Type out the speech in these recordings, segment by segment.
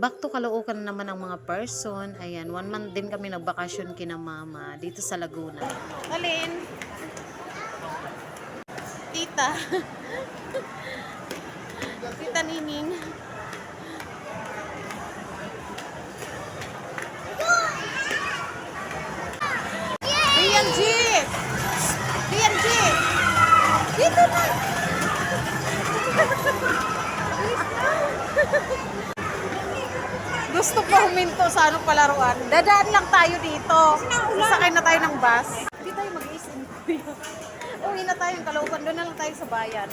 back to Caloocan naman ang mga person. Ayan, 1 month din kami nagbakasyon kina mama dito sa Laguna. Alin? Tita. Tita Nining. BNG! BNG! Dito na! Gusto ko huminto sa anong palaruan. Dadaan lang tayo dito. Sasakay na tayo ng bus. Hindi tayo mag-iisin. Uwi na tayo ng Caloocan. Doon na lang tayo sa bayan.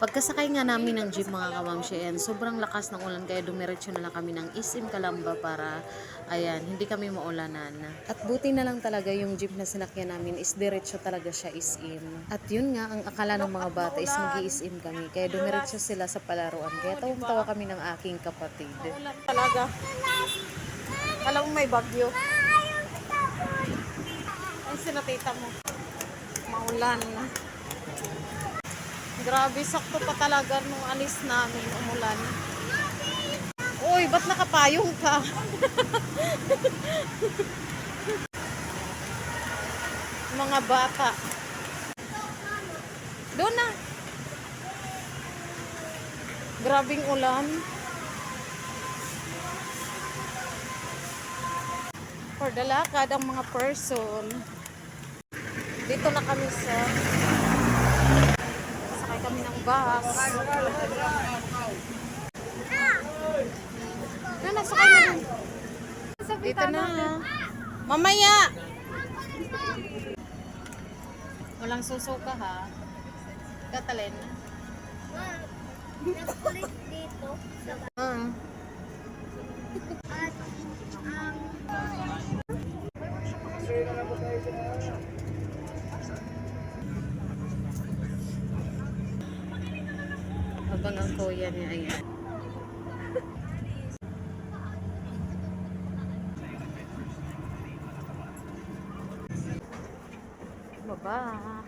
Pagkasakay nga namin ng jeep mga kamamsyen, sobrang lakas ng ulan kaya dumiretso na lang kami ng SM Calamba para ayan, hindi kami maulanan. At buti na lang talaga yung jeep na sinakyan namin is diretso talaga siya SM. At yun nga, ang akala ng mga bata is mag-i-SM kami kaya dumiretso sila sa palaruan. Kaya tawang-tawa kami ng aking kapatid. Ulan talaga. Alam mo may bagyo. Ay, sinatita mo. Maulan na. Grabe, sakto pa talaga nung alis namin, umulan. Uy, ba't nakapayong ka? Mga bata. Doon na. Grabing ulan. For the lakad ang mga person. Dito na kami sa kami ng bus. Nasakay na. Dito na. Mamaya. Walang susuka ha. Katalin. Nakulit dito sa Habang ang kuya niya ayan. Baba.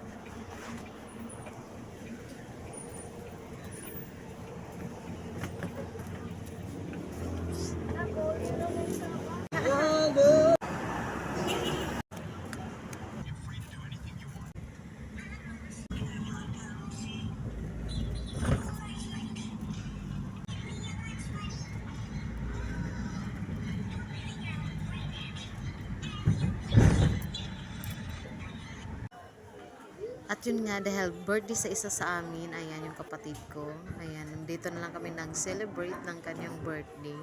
At yun nga, dahil birthday sa isa sa amin, ayan yung kapatid ko. Ayan, dito na lang kami nag-celebrate ng kanyang birthday.